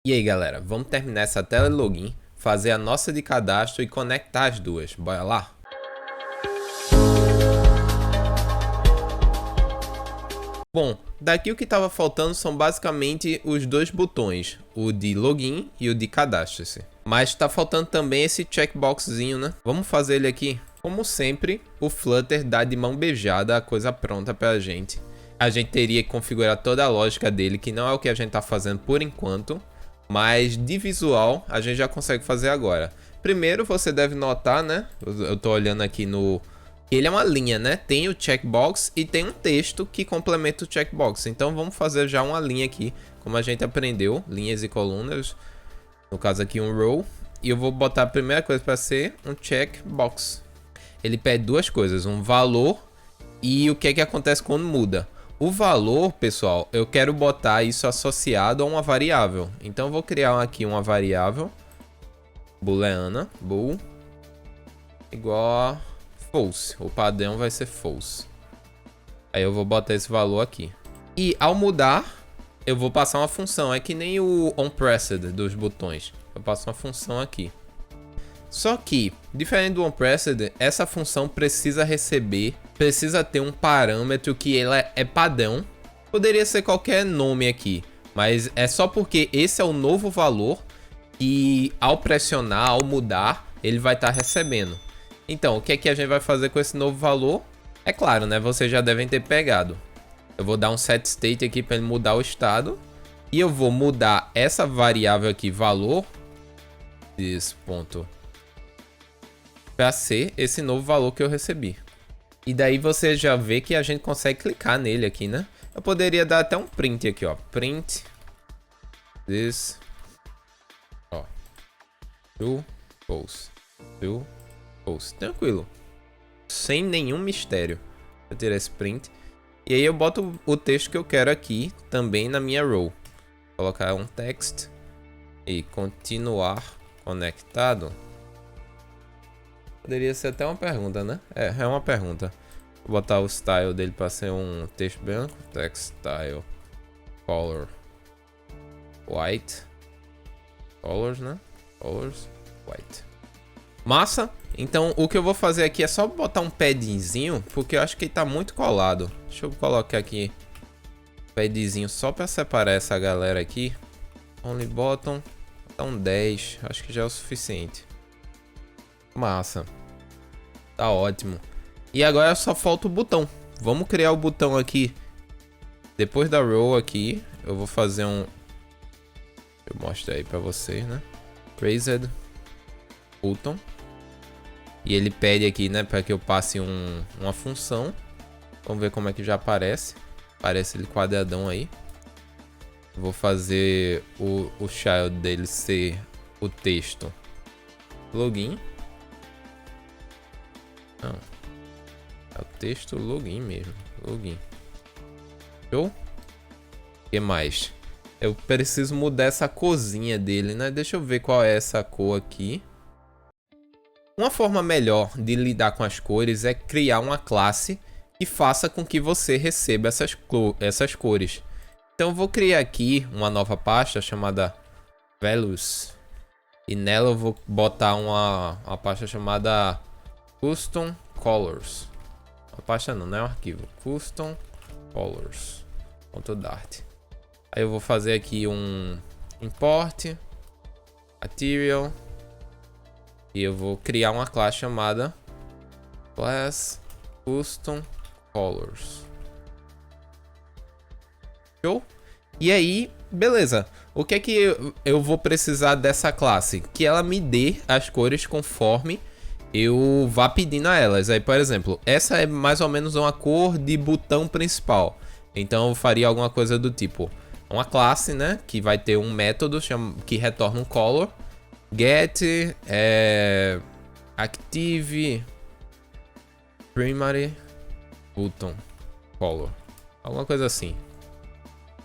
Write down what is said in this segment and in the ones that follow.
E aí galera, vamos terminar essa tela de login, fazer a nossa de cadastro e conectar as duas, bora lá? Bom, daqui o que estava faltando são basicamente os dois botões, o de login e o de cadastre-se. Mas está faltando também esse checkboxzinho, né? Vamos fazer ele aqui. Como sempre, o Flutter dá de mão beijada a coisa pronta pra gente. A gente teria que configurar toda a lógica dele, que não é o que a gente está fazendo por enquanto. Mas de visual a gente já consegue fazer agora. Primeiro você deve notar, né? Eu tô olhando aqui no... Ele é uma linha, né? Tem o checkbox e tem um texto que complementa o checkbox. Então vamos fazer já uma linha aqui, como a gente aprendeu. Linhas e colunas. No caso aqui um row. E eu vou botar a primeira coisa para ser um checkbox. Ele pede duas coisas, um valor e o que é que acontece quando muda. O valor, pessoal, eu quero botar isso associado a uma variável. Então eu vou criar aqui uma variável booleana, bool, igual a false. O padrão vai ser false. Aí eu vou botar esse valor aqui. E ao mudar, eu vou passar uma função. É que nem o onPressed dos botões. Eu passo uma função aqui. Só que, diferente do onPressed, essa função precisa ter um parâmetro que ela é padrão. Poderia ser qualquer nome aqui, mas é só porque esse é o novo valor e ao pressionar, ao mudar, ele vai estar recebendo. Então, o que é que a gente vai fazer com esse novo valor? É claro, né? Vocês já devem ter pegado. Eu vou dar um set state aqui para ele mudar o estado. E eu vou mudar essa variável aqui, valor, para ser esse novo valor que eu recebi. E daí você já vê que a gente consegue clicar nele aqui, né? Eu poderia dar até um print aqui, ó. Print this, ó, true, false, true, false. Tranquilo. Sem nenhum mistério. Eu tirar esse print. E aí eu boto o texto que eu quero aqui também na minha row. Vou colocar um text e continuar conectado. Poderia ser até uma pergunta, né? É uma pergunta. Vou botar o style dele para ser um texto branco. Text style color white. Colors, né? Colors white. Massa! Então o que eu vou fazer aqui é só botar um paddingzinho, porque eu acho que ele tá muito colado. Deixa eu colocar aqui um paddingzinho só para separar essa galera aqui. Only bottom. Botar um 10. Acho que já é o suficiente. Massa. Tá ótimo. E agora só falta o botão. Vamos criar o botão aqui. Depois da row aqui, eu vou fazer um... Eu mostro aí pra vocês, né? Raised button. E ele pede aqui, né? Pra que eu passe uma função. Vamos ver como é que já aparece. Aparece ele quadradão aí. Vou fazer o child dele ser o texto login. Não. É o texto login mesmo. Login. Show? O que mais? Eu preciso mudar essa corzinha dele, né? Deixa eu ver qual é essa cor aqui. Uma forma melhor de lidar com as cores é criar uma classe que faça com que você receba essas cores. Então eu vou criar aqui uma nova pasta chamada values. E nela eu vou botar uma pasta chamada custom colors. Uma pasta não, é um arquivo. Custom colors.dart. Aí eu vou fazer aqui um import material. E eu vou criar uma classe chamada class custom colors. Show? E aí, beleza. O que é que eu vou precisar dessa classe? Que ela me dê as cores conforme eu vá pedindo a elas. Aí, por exemplo, essa é mais ou menos uma cor de botão principal. Então eu faria alguma coisa do tipo uma classe, né? Que vai ter um método que retorna um color. Get active primary button color. Alguma coisa assim.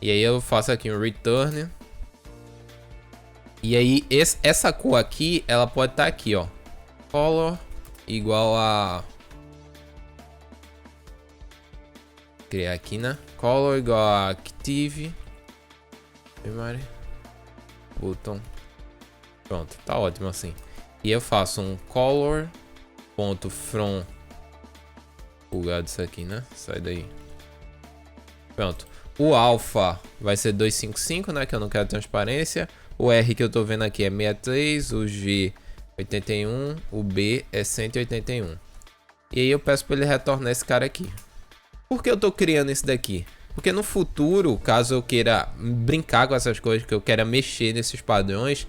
E aí eu faço aqui um return. E aí essa cor aqui, ela pode estar aqui, ó. Color igual a... Criar aqui, né? Color igual a active primary button. Pronto, tá ótimo assim. E eu faço um color.from. Bugado isso aqui, né? Sai daí. Pronto. O alpha vai ser 255, né? Que eu não quero transparência. O R que eu tô vendo aqui é 63. O G 81. O B é 181. E aí eu peço para ele retornar esse cara aqui. Por que eu tô criando esse daqui? Porque no futuro, caso eu queira brincar com essas coisas, que eu queira mexer nesses padrões,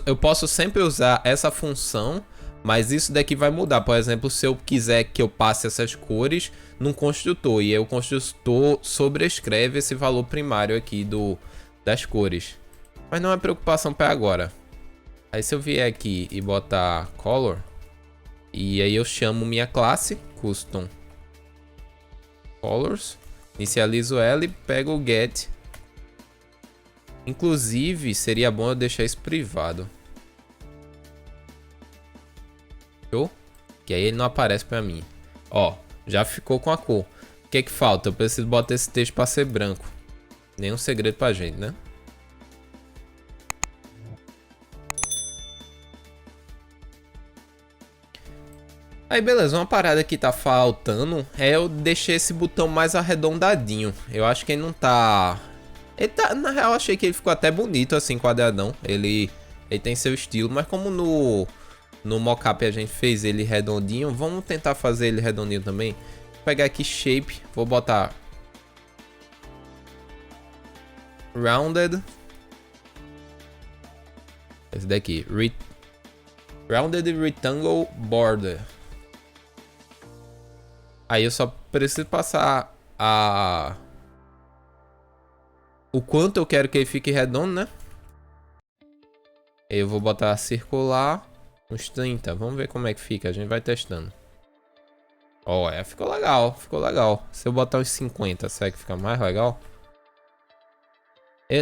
eu posso sempre usar essa função, mas isso daqui vai mudar. Por exemplo, se eu quiser que eu passe essas cores num construtor, e aí o construtor sobrescreve esse valor primário aqui das cores. Mas não é preocupação para agora. Aí se eu vier aqui e botar color, e aí eu chamo minha classe, custom colors, inicializo ela e pego o get. Inclusive, seria bom eu deixar isso privado. Show? Que aí ele não aparece pra mim. Ó, já ficou com a cor. O que que falta? Eu preciso botar esse texto pra ser branco. Nenhum segredo pra gente, né? Aí beleza, uma parada que tá faltando é eu deixar esse botão mais arredondadinho. Eu acho que ele não tá... na real, eu achei que ele ficou até bonito assim, quadradão. Ele tem seu estilo, mas como no mockup a gente fez ele redondinho, vamos tentar fazer ele redondinho também. Vou pegar aqui shape, vou botar rounded. Esse daqui, rounded rectangle border. Aí eu só preciso passar o quanto eu quero que ele fique redondo, né? Eu vou botar circular uns 30. Vamos ver como é que fica. A gente vai testando. Ó, ficou legal, ficou legal. Se eu botar uns 50, será que fica mais legal?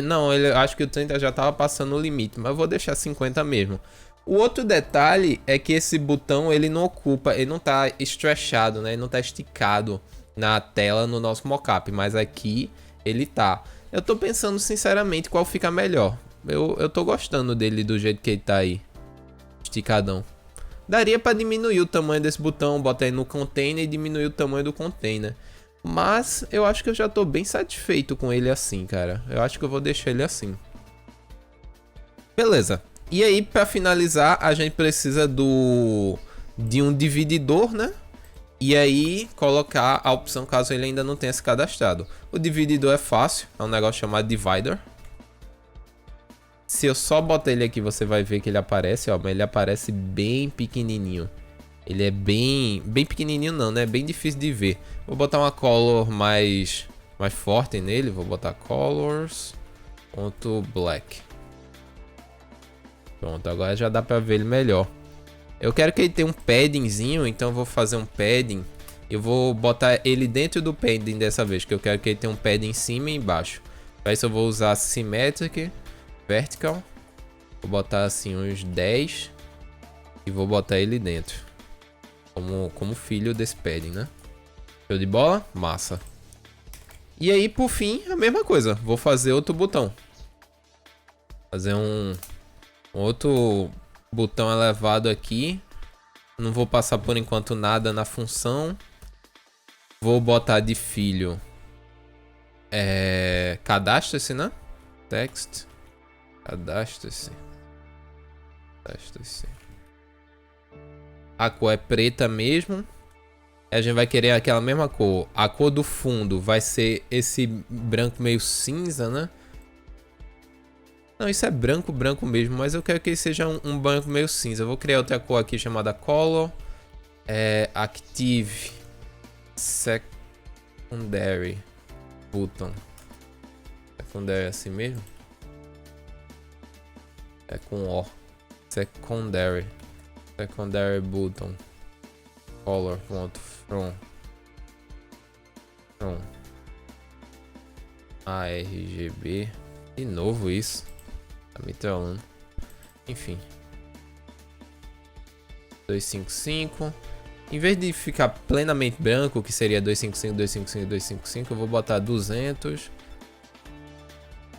Não, acho que o 30 já tava passando o limite, mas eu vou deixar 50 mesmo. O outro detalhe é que esse botão ele não ocupa, ele não tá stretchado, né? Ele não tá esticado na tela no nosso mockup, mas aqui ele tá. Eu tô pensando sinceramente qual fica melhor. Eu tô gostando dele do jeito que ele tá aí, esticadão. Daria pra diminuir o tamanho desse botão, botar ele no container e diminuir o tamanho do container. Mas eu acho que eu já tô bem satisfeito com ele assim, cara. Eu acho que eu vou deixar ele assim. Beleza. E aí, para finalizar, a gente precisa de um divididor, né? E aí, colocar a opção caso ele ainda não tenha se cadastrado. O divididor é fácil, é um negócio chamado divider. Se eu só botar ele aqui, você vai ver que ele aparece, ó, mas ele aparece bem pequenininho. Ele é bem pequenininho não, né? Bem difícil de ver. Vou botar uma color mais forte nele, vou botar colors.black. Pronto, agora já dá pra ver ele melhor. Eu quero que ele tenha um paddingzinho, então eu vou fazer um padding. Eu vou botar ele dentro do padding dessa vez, que eu quero que ele tenha um padding em cima e embaixo. Para isso eu vou usar Symmetric, Vertical. Vou botar assim uns 10. E vou botar ele dentro. Como filho desse padding, né? Show de bola? Massa. E aí, por fim, a mesma coisa. Vou fazer outro botão. Fazer um outro botão elevado aqui. Não vou passar por enquanto nada na função. Vou botar de filho cadastre-se, né? Text. Cadastre-se. Cadastre-se. A cor é preta mesmo. A gente vai querer aquela mesma cor. A cor do fundo vai ser esse branco meio cinza, né? Não, isso é branco mesmo, mas eu quero que ele seja um branco meio cinza. Eu vou criar outra cor aqui chamada Color. Active Secondary Button. Secondary assim mesmo? É com O. Secondary Button. Color.from. ARGB. De novo isso. Tá me trolando. Enfim. 255. Em vez de ficar plenamente branco, que seria 255, 255, 255, eu vou botar 200.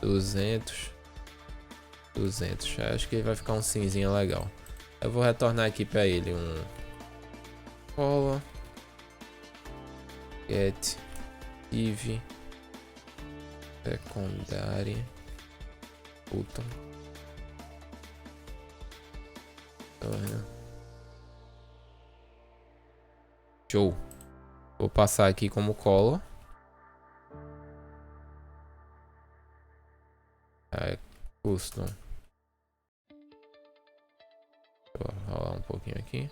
200. 200. Acho que ele vai ficar um cinzinha legal. Eu vou retornar aqui pra ele um color get div secondary button. Show. Vou passar aqui como color. Custom. Vou rolar um pouquinho aqui.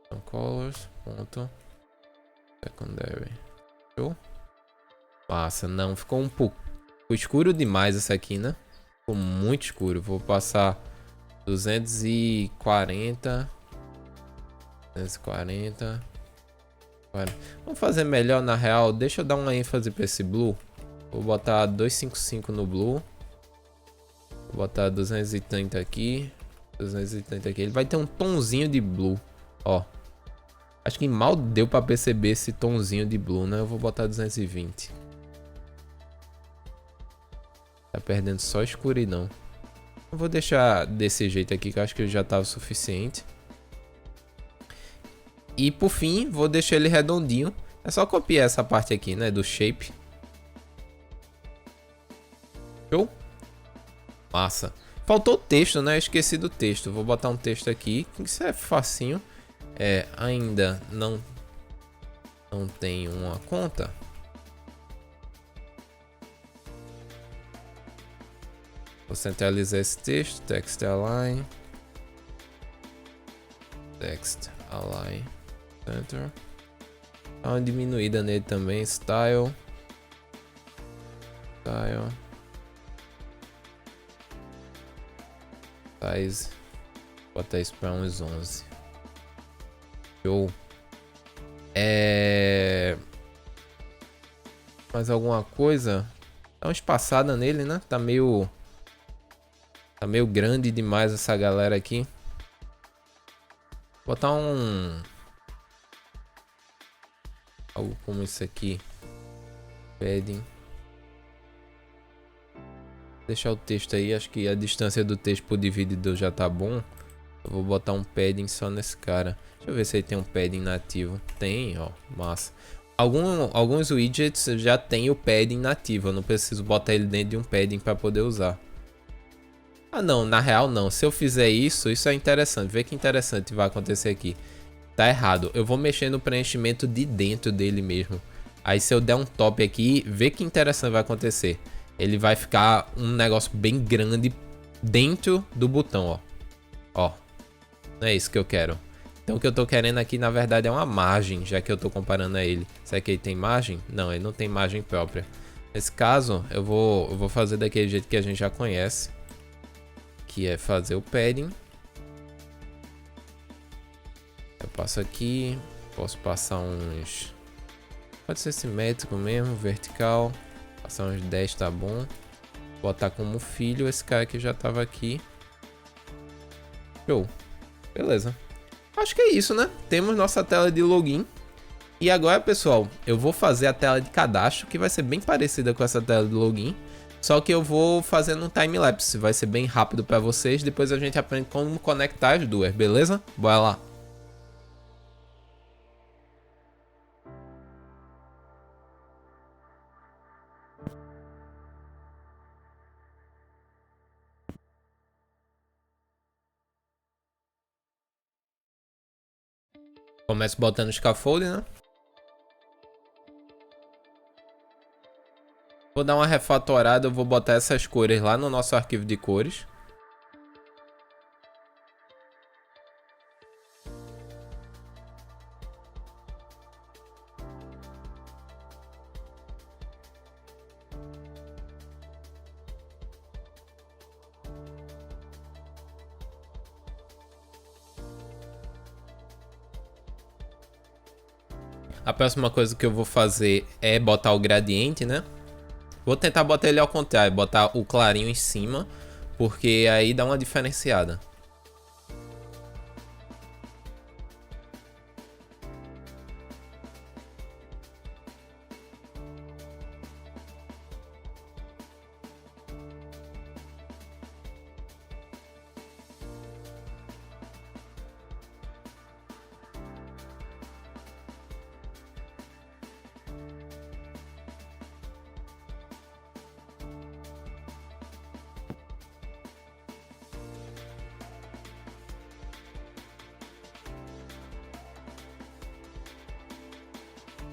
Então, colors. Ponto. Secondary. Show. Massa. Não, ficou um pouco escuro demais essa aqui, né? Ficou muito escuro. Vou passar 240. 240. Vamos fazer melhor na real. Deixa eu dar uma ênfase pra esse blue. Vou botar 255 no blue. Vou botar 230 aqui. 230 aqui. Ele vai ter um tonzinho de blue. Ó. Acho que mal deu pra perceber esse tonzinho de blue, né? Eu vou botar 220. Tá perdendo só escuridão. Eu vou deixar desse jeito aqui, que eu acho que já tá o suficiente. E por fim, vou deixar ele redondinho. É só copiar essa parte aqui, né? Do shape. Show? Massa. Faltou o texto, né? Eu esqueci do texto. Vou botar um texto aqui. Isso é facinho. Ainda não tem uma conta. Vou centralizar esse texto. Text align. Text align. Center. Dá uma diminuída nele também. Style. Style. Size. Botar isso pra uns 11. Show. Mais alguma coisa? Dá uma espaçada nele, né? Tá meio grande demais essa galera aqui. Botar algo como isso aqui. Padding. Deixar o texto aí. Acho que a distância do texto por dividido já tá bom. Eu vou botar um padding só nesse cara. Deixa eu ver se ele tem um padding nativo. Tem, ó. Massa. Alguns widgets já tem o padding nativo. Eu não preciso botar ele dentro de um padding para poder usar. Ah, não. Na real, não. Se eu fizer isso é interessante. Vê que interessante vai acontecer aqui. Tá errado. Eu vou mexer no preenchimento de dentro dele mesmo. Aí se eu der um top aqui, vê que interessante vai acontecer. Ele vai ficar um negócio bem grande dentro do botão, ó. Ó. Não é isso que eu quero. Então o que eu tô querendo aqui, na verdade, é uma margem, já que eu tô comparando a ele. Será que ele tem margem? Não, ele não tem margem própria. Nesse caso, eu vou fazer daquele jeito que a gente já conhece. Que é fazer o padding. Eu passo aqui. Posso passar uns... Pode ser simétrico mesmo, vertical. Passar uns 10 tá bom. Botar como filho esse cara que já tava aqui. Show. Beleza. Acho que é isso, né? Temos nossa tela de login. E agora, pessoal, eu vou fazer a tela de cadastro, que vai ser bem parecida com essa tela de login. Só que eu vou fazendo um time-lapse. Vai ser bem rápido para vocês. Depois a gente aprende como conectar as duas, beleza? Bora lá. Começo botando o scaffold, né? Vou dar uma refatorada, eu vou botar essas cores lá no nosso arquivo de cores. A próxima coisa que eu vou fazer é botar o gradiente, né? Vou tentar botar ele ao contrário, botar o clarinho em cima, porque aí dá uma diferenciada.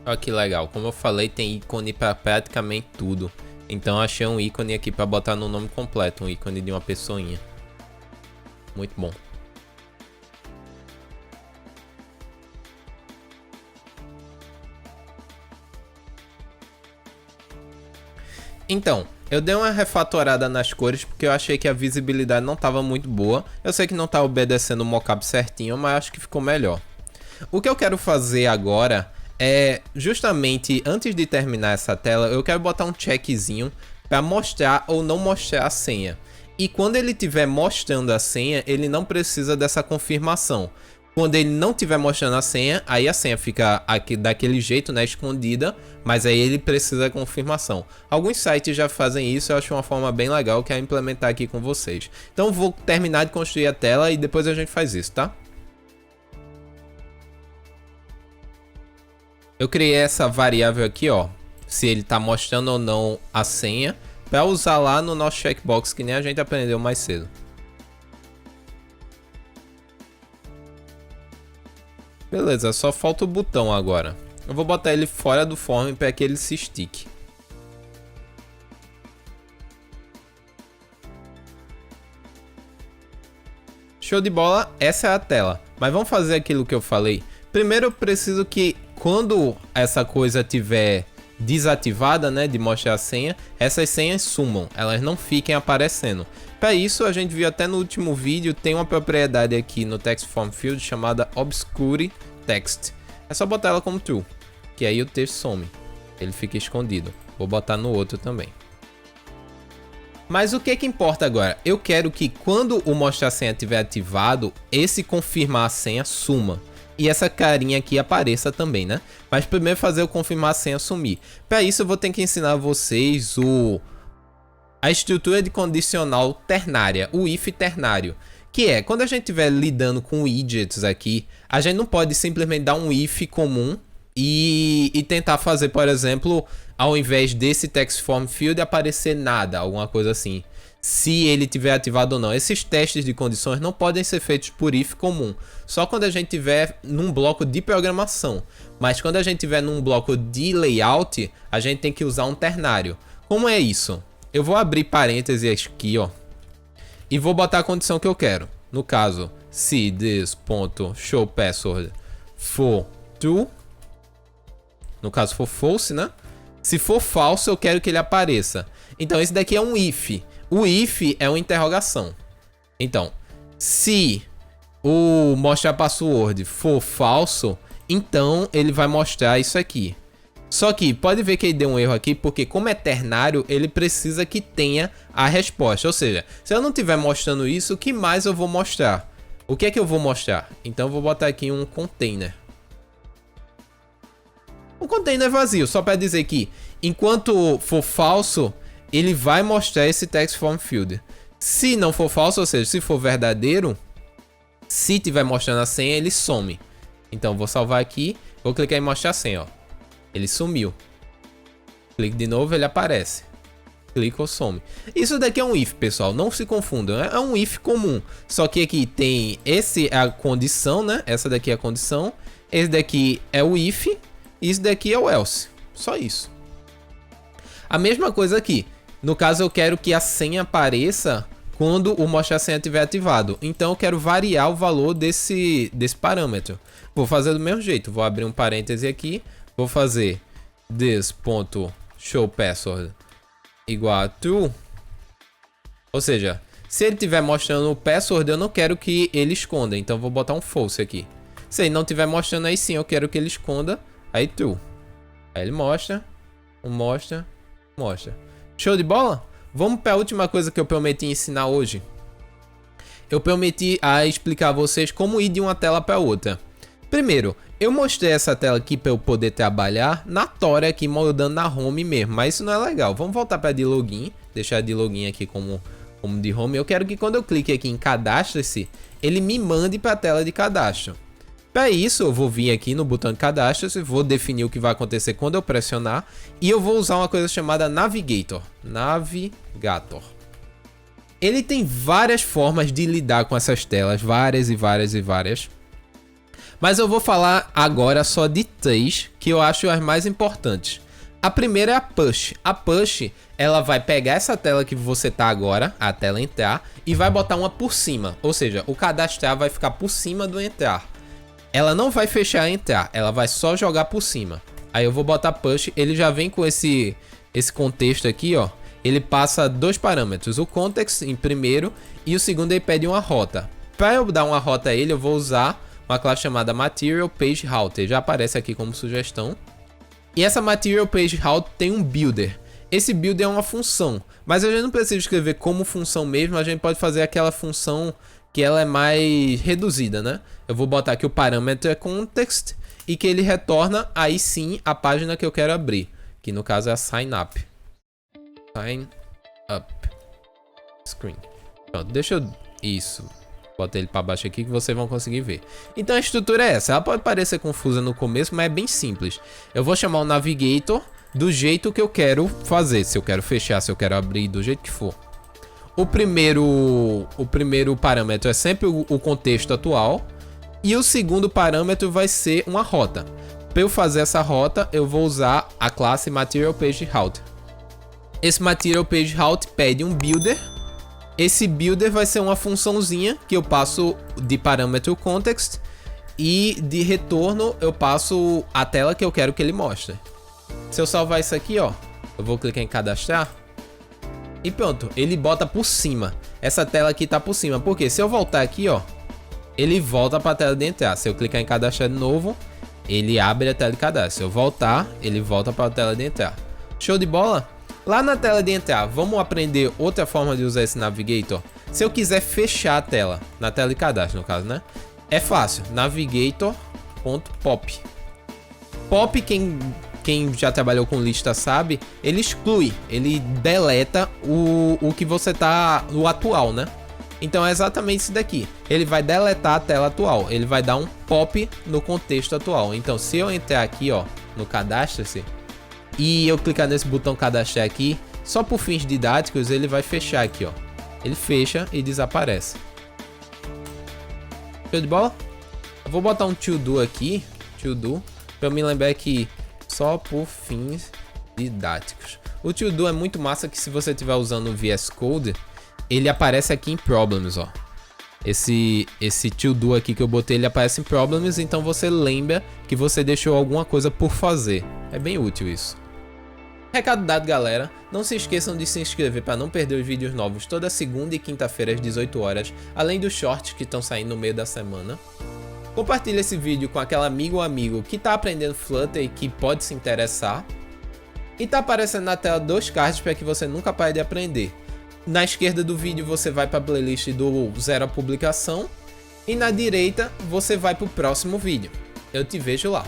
Olha que legal, como eu falei, tem ícone para praticamente tudo. Então achei um ícone aqui para botar no nome completo, um ícone de uma pessoinha. Muito bom. Então, eu dei uma refatorada nas cores porque eu achei que a visibilidade não estava muito boa. Eu sei que não está obedecendo o mockup certinho, mas acho que ficou melhor. O que eu quero fazer agora é, justamente antes de terminar essa tela, eu quero botar um checkzinho para mostrar ou não mostrar a senha. E quando ele estiver mostrando a senha, ele não precisa dessa confirmação. Quando ele não estiver mostrando a senha, aí a senha fica aqui daquele jeito, né, escondida, mas aí ele precisa da confirmação. Alguns sites já fazem isso, eu acho uma forma bem legal que é implementar aqui com vocês. Então vou terminar de construir a tela e depois a gente faz isso, tá? Eu criei essa variável aqui, ó, se ele tá mostrando ou não a senha, para usar lá no nosso checkbox, que nem a gente aprendeu mais cedo. Beleza, só falta o botão agora. Eu vou botar ele fora do form para que ele se estique. Show de bola, essa é a tela. Mas vamos fazer aquilo que eu falei. Primeiro eu preciso que quando essa coisa tiver desativada, né, de mostrar a senha, essas senhas sumam, elas não fiquem aparecendo. Para isso, a gente viu até no último vídeo, tem uma propriedade aqui no Text Form Field chamada Obscure Text. É só botar ela como true, que aí o texto some, ele fica escondido. Vou botar no outro também. Mas o que importa agora? Eu quero que quando o mostrar a senha estiver ativado, esse confirmar a senha suma. E essa carinha aqui apareça também, né? Mas primeiro fazer o confirmar a senha sumir. Para isso eu vou ter que ensinar vocês a estrutura de condicional ternária, o if ternário. Que é, quando a gente estiver lidando com widgets aqui, a gente não pode simplesmente dar um if comum e tentar fazer, por exemplo, ao invés desse text form field aparecer nada, alguma coisa assim. Se ele tiver ativado ou não. Esses testes de condições não podem ser feitos por if comum. Só quando a gente tiver num bloco de programação. Mas quando a gente tiver num bloco de layout, a gente tem que usar um ternário. Como é isso? Eu vou abrir parênteses aqui, ó. E vou botar a condição que eu quero. No caso, se this.showPassword for true. No caso for false, né? Se for falso, eu quero que ele apareça. Então esse daqui é um if. O if é uma interrogação. Então, se o mostrar password for falso, então ele vai mostrar isso aqui. Só que pode ver que ele deu um erro aqui, porque como é ternário, ele precisa que tenha a resposta. Ou seja, se eu não estiver mostrando isso, o que mais eu vou mostrar? O que é que eu vou mostrar? Então eu vou botar aqui um container. Um container vazio, só para dizer que enquanto for falso, ele vai mostrar esse text form field. Se não for falso, ou seja, se for verdadeiro, se tiver mostrando a senha, ele some. Então vou salvar aqui, vou clicar em mostrar a senha, ó. Ele sumiu. Clique de novo, ele aparece. Clica ou some. Isso daqui é um if, pessoal, não se confundam, é um if comum. Só que aqui tem esse é a condição, né? Essa daqui é a condição. Esse daqui é o if, e isso daqui é o else. Só isso. A mesma coisa aqui. No caso, eu quero que a senha apareça quando o mostrar a senha estiver ativado. Então, eu quero variar o valor desse parâmetro. Vou fazer do mesmo jeito. Vou abrir um parêntese aqui. Vou fazer this.showPassword igual a true. Ou seja, se ele estiver mostrando o password, eu não quero que ele esconda. Então, vou botar um false aqui. Se ele não estiver mostrando, aí sim, eu quero que ele esconda. Aí, true. Aí ele mostra. Mostra. Show de bola? Vamos para a última coisa que eu prometi ensinar hoje. Eu prometi explicar a vocês como ir de uma tela para outra. Primeiro, eu mostrei essa tela aqui para eu poder trabalhar na Tora aqui, moldando na home mesmo, mas isso não é legal. Vamos voltar para de login, deixar de login aqui como de home. Eu quero que quando eu clique aqui em cadastre-se, ele me mande para a tela de cadastro. Para isso, eu vou vir aqui no botão de cadastro, vou definir o que vai acontecer quando eu pressionar e eu vou usar uma coisa chamada Navigator. Ele tem várias formas de lidar com essas telas, várias. Mas eu vou falar agora só de 3 que eu acho as mais importantes. A primeira é a push. A push, ela vai pegar essa tela que você tá agora, a tela entrar, e vai botar uma por cima. Ou seja, o cadastrar vai ficar por cima do entrar. Ela não vai fechar a entrar, ela vai só jogar por cima. Aí eu vou botar push, ele já vem com esse contexto aqui, ó. Ele passa 2 parâmetros, o context em primeiro e o segundo ele pede uma rota. Para eu dar uma rota a ele, eu vou usar uma classe chamada Material Page Router. Já aparece aqui como sugestão. E essa Material Page Router tem um builder. Esse builder é uma função, mas a gente não precisa escrever como função mesmo, a gente pode fazer aquela função que ela é mais reduzida, né? Eu vou botar que o parâmetro é context e que ele retorna aí sim a página que eu quero abrir, que no caso é a sign up. Sign up screen. Pronto, deixa eu... Isso. Bota ele para baixo aqui que vocês vão conseguir ver. Então a estrutura é essa. Ela pode parecer confusa no começo, mas é bem simples. Eu vou chamar o navigator do jeito que eu quero fazer. Se eu quero fechar, se eu quero abrir, do jeito que for. O primeiro parâmetro é sempre o contexto atual. E o segundo parâmetro vai ser uma rota. Para eu fazer essa rota, eu vou usar a classe Material Page Router. Esse Material Page Router pede um builder. Esse builder vai ser uma funçãozinha que eu passo de parâmetro context e de retorno eu passo a tela que eu quero que ele mostre. Se eu salvar isso aqui, ó, eu vou clicar em cadastrar e pronto, ele bota por cima. Essa tela aqui tá por cima, porque se eu voltar aqui, ó, ele volta para a tela de entrar. Se eu clicar em cadastrar de novo, ele abre a tela de cadastro. Se eu voltar, ele volta para a tela de entrar. Show de bola? Lá na tela de entrar, vamos aprender outra forma de usar esse navigator. Se eu quiser fechar a tela, na tela de cadastro no caso, né? É fácil, navigator.pop. Pop, quem já trabalhou com lista sabe, ele exclui, ele deleta o que você tá, o atual, né? Então é exatamente isso daqui. Ele vai deletar a tela atual, ele vai dar um pop no contexto atual. Então se eu entrar aqui, ó, no cadastre-se, e eu clicar nesse botão cadastrar aqui, só por fins didáticos, ele vai fechar aqui, ó. Ele fecha e desaparece. Show de bola? Eu vou botar um to do aqui, to do, pra eu me lembrar que só por fins didáticos. O to do é muito massa que se você estiver usando o VS Code, ele aparece aqui em Problems, ó. Esse to do aqui que eu botei, ele aparece em Problems, então você lembra que você deixou alguma coisa por fazer. É bem útil isso. Recado dado, galera. Não se esqueçam de se inscrever para não perder os vídeos novos toda segunda e quinta-feira às 18 horas, além dos shorts que estão saindo no meio da semana. Compartilhe esse vídeo com aquele amigo ou amigo que está aprendendo Flutter e que pode se interessar. E tá aparecendo na tela 2 cards para que você nunca pare de aprender. Na esquerda do vídeo você vai para a playlist do Zero a Publicação e na direita você vai para o próximo vídeo. Eu te vejo lá.